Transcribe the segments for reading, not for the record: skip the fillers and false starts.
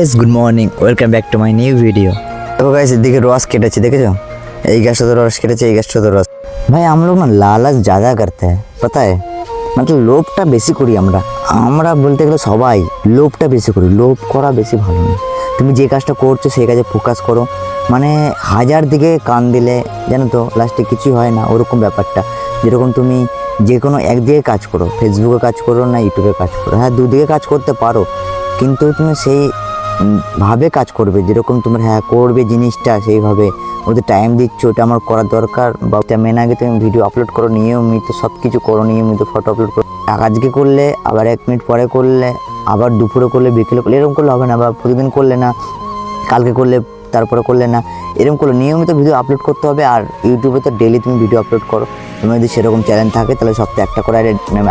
Guys, good morning, welcome back to my new video. देखो guys, এদিকে রস কেটেছে, দেখেছো? এই গাছটা তো রস কেটেছে, এই গাছটা তো রস। ভাই हम लोग ना लालच ज़्यादा करते हैं, पता है? मतलब লোভটা বেশি করি আমরা বলতে গেলে সবাই লোভটা বেশি করি। লোভ করা বেশি ভালো না। তুমি যে কাজটা করছো সেই কাজে ফোকাস করো। মানে হাজার দিকে কান দিলে জানো তো লাস্টে কিছুই হয় না, ওরকম ব্যাপারটা। যেরকম তুমি যে কোনো একদিকে কাজ করো, ফেসবুকে কাজ করো না ইউটিউবে কাজ করো, হ্যাঁ দুদিকে কাজ করতে পারো, কিন্তু তুমি সেই ভাবে কাজ করবে যেরকম তোমার হ্যাঁ করবে জিনিসটা সেইভাবে ওদের টাইম দিচ্ছ, ওটা আমার করা দরকার। বা মেন আগে তুমি ভিডিও আপলোড করো নিয়মিত, সব কিছু করো নিয়মিত, ফটো আপলোড করো। আজকে করলে আবার 1 মিনিট পরে করলে, আবার দুপুরে করলে, বিকেলে করলে, এরকম করলে হবে না। বা প্রতিদিন করলে না, কালকে করলে তারপরে করলে না, এরকম করলে নিয়মিত ভিডিও আপলোড করতে হবে। আর ইউটিউবে তো ডেলি তুমি ভিডিও আপলোড করো। তোমার যদি সেরকম চ্যানেল থাকে তাহলে সপ্তাহে একটা করে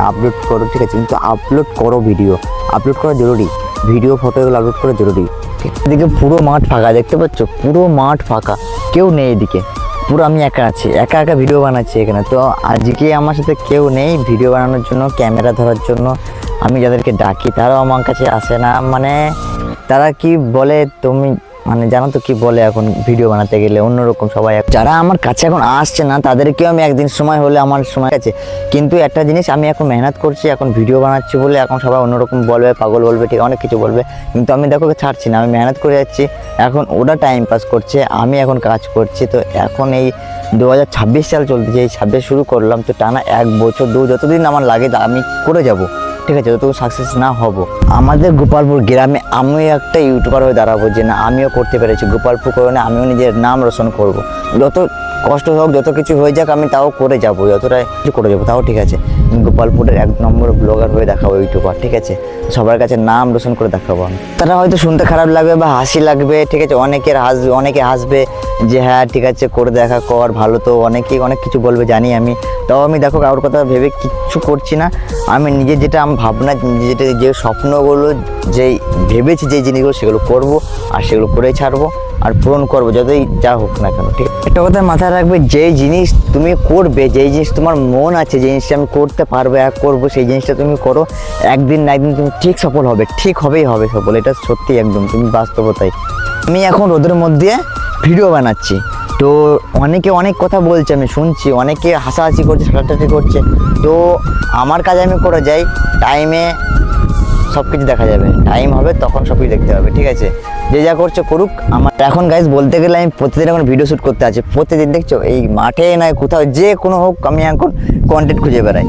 আপলোড করো, ঠিক আছে? কিন্তু আপলোড করো, ভিডিও আপলোড করা জরুরি, ভিডিও ফটো এগুলো আপলোড করা জরুরি। এদিকে পুরো মাঠ ফাঁকা, দেখতে পাচ্ছ? পুরো মাঠ ফাঁকা, কেউ নেই এদিকে। পুরো আমি একা আছি, একা একা ভিডিও বানাচ্ছি এখানে। তো আজকে আমার সাথে কেউ নেই ভিডিও বানানোর জন্য, ক্যামেরা ধরার জন্য। আমি যাদেরকে ডাকি তারাও আমার কাছে আসে না। মানে তারা কি বলে, তুমি মানে জানো তো কি বলে, এখন ভিডিও বানাতে গেলে অন্যরকম সবাই। যারা আমার কাছে এখন আসছে না তাদেরকেও আমি একদিন সময় হলে আমার সময় আছে। কিন্তু একটা জিনিস, আমি এখন মেহনত করছি, এখন ভিডিও বানাচ্ছি বলে এখন সবাই অন্যরকম বলবে, পাগল বলবে, ঠিক অনেক কিছু বলবে। কিন্তু আমি দেখো ছাড়ছি না, আমি মেহনত করে যাচ্ছি। এখন ওরা টাইম পাস করছে, আমি এখন কাজ করছি। তো এখন এই 2026 সাল চলতেছে, এই 26 শুরু করলাম, তো টানা 1 বছর যতদিন আমার লাগে আমি করে যাব, ঠিক আছে? যতটুকু সাকসেস না হব। আমাদের গোপালপুর গ্রামে আমি একটা ইউটিউবার হয়ে দাঁড়াবো, যে না আমিও করতে পেরেছি, গোপালপুর করে না আমিও নিজের নাম রোশন করব। যত কষ্ট হোক, যত কিছু হয়ে যাক, আমি তাও করে যাব, যতটা কিছু করে যাবো তাও ঠিক আছে। গোপালপুরের 1 নম্বর ব্লগার হয়ে দেখাবো, ইউটিউবার, ঠিক আছে? সবার কাছে নাম রোশন করে দেখাবো আমি। তারা হয়তো শুনতে খারাপ লাগবে বা হাসি লাগবে, ঠিক আছে? অনেকে হাসবে যে হ্যাঁ ঠিক আছে করে দেখা কর, ভালো। তো অনেকে অনেক কিছু বলবে জানি আমি, তাও আমি দেখো কারোর কথা ভেবে কিচ্ছু করছি না। আমি নিজের যেটা আমি ভাবনা, যে স্বপ্নগুলো যেই ভেবেছি, যে জিনিসগুলো সেগুলো করব, আর সেগুলো করেই ছাড়বো, আর পূরণ করবো যতই যা হোক না কেন, ঠিক? একটা কথা মাথায় রাখবে, যেই জিনিস তুমি করবে, যেই জিনিস তোমার মন আছে, যে জিনিসটা আমি করতে পারবো, করবো, সেই জিনিসটা তুমি করো। একদিন না একদিন তুমি ঠিক সফল হবে, ঠিক হবেই হবে সফল, এটা সত্যি একদম, তুমি বাস্তবতাই। আমি এখন রোদের মধ্যে ভিডিও বানাচ্ছি, তো অনেকে অনেক কথা বলছে, আমি শুনছি, অনেকে হাসাহাসি করছে, ঠাট্টাটি করছে। তো আমার কাজ আমি করে যাই, টাইমে সব কিছু দেখা যাবে, টাইম হবে তখন সব কিছু দেখতে হবে, ঠিক আছে? যে যা করছে করুক। আমার এখন গাইজ বলতে গেলে আমি প্রতিদিন এখন ভিডিও শ্যুট করতে আছি, প্রতিদিন। দেখছো এই মাঠে নয় কোথাও, যে কোনো হোক, আমি এখন কন্টেন্ট খুঁজে বেড়াই।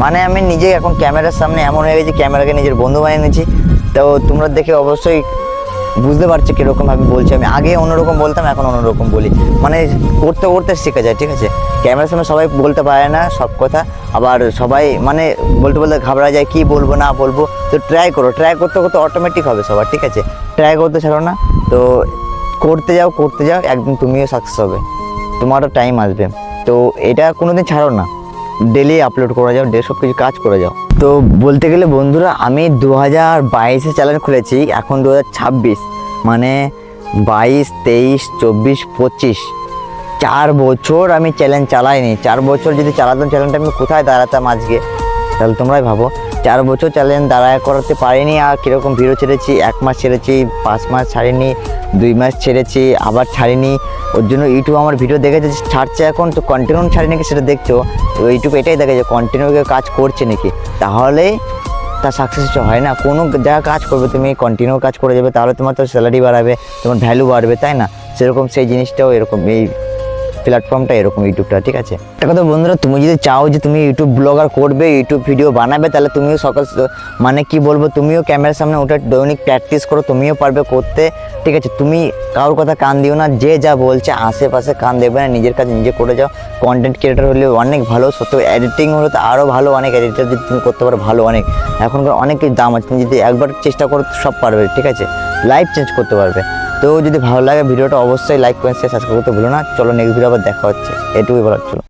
মানে আমি নিজে এখন ক্যামেরার সামনে এমন হয়ে গেছি, ক্যামেরাকে নিজের বন্ধু বানিয়ে নিয়েছি। তো তোমরা দেখে অবশ্যই বুঝতে পারছো কীরকমভাবে বলছি আমি। আগে অন্যরকম বলতাম, এখন অন্যরকম বলি। মানে করতে করতে শেখা যায়, ঠিক আছে? ক্যামেরার সামনে সবাই বলতে পারে না সব কথা, আবার সবাই মানে বলতে বলতে ঘাবড়া যায়, কি বলবো না বলবো। তো ট্রাই করো, ট্রাই করতে করতে অটোমেটিক হবে সবার, ঠিক আছে? ট্রাই করতে ছাড়ো না। তো করতে যাও, একদিন তুমিও সাকসেস হবে, তোমারও টাইম আসবে। তো এটা কোনোদিন ছাড়ো না, ডেলি আপলোড করে যাও, সব কিছু কাজ করে যাও। তো বলতে গেলে বন্ধুরা, আমি 2022-এ চ্যানেল খুলেছি, এখন 2026, মানে 22, 23, 24, 25, 4 বছর আমি চ্যানেল চালাইনি। 4 বছর যদি চালাতাম চ্যানেলটা, আমি কোথায় দাঁড়াতাম আজকে, তাহলে তোমরাই ভাবো। 4 বছর চ্যানেল দাঁড়ায় করাতে পারিনি। আর কীরকম ভিডিও ছেড়েছি, 1 মাস ছেড়েছি, 5 মাস ছাড়িনি, 2 মাস ছেড়েছি, আবার ছাড়িনি। ওর জন্য ইউটিউব আমার ভিডিও দেখেছে ছাড়ছে, এখন তো কন্টিনিউ ছাড়ি নাকি সেটা দেখছো। তো ইউটিউব এটাই দেখে যে কন্টিনিউ কাজ করছে নাকি, তাহলেই তার সাকসেস হয় না। কোনো জায়গায় কাজ করবে, তুমি কন্টিনিউ কাজ করে যাবে, তাহলে তোমার তো স্যালারি বাড়াবে, তোমার ভ্যালু বাড়বে, তাই না? সেরকম সেই জিনিসটাও এরকম, এই প্ল্যাটফর্মটা এরকম, ইউটিউবটা, ঠিক আছে? একটা কথা বন্ধুরা, তুমি যদি চাও যে তুমি ইউটিউব ব্লগার করবে, ইউটিউব ভিডিও বানাবে, তাহলে তুমিও মানে কি বলবো, তুমিও ক্যামেরার সামনে ওটা দৈনিক প্র্যাকটিস করো, তুমিও পারবে করতে, ঠিক আছে? তুমি কারোর কথা কান দিও না, যে যা বলছে আশেপাশে কান দেবে না, নিজের কাজ নিজে করে যাও। কন্টেন্ট ক্রিয়েটার হলে অনেক ভালো, সত্য এডিটিং হলে তো আরও ভালো, অনেক এডিটার যদি তুমি করতে পারো ভালো, অনেক এখনকার অনেক দাম আছে। তুমি যদি একবার চেষ্টা করো সব পারবে, ঠিক আছে? লাইফ চেঞ্জ করতে পারবে। তো যদি ভালো লাগে ভিডিওটা অবশ্যই লাইক করেন, সাবস্ক্রাইব করতে ভুলো না। চলো নেক্সট ভিডিও আবার দেখা হচ্ছে, এটুকুই বলার ছিল।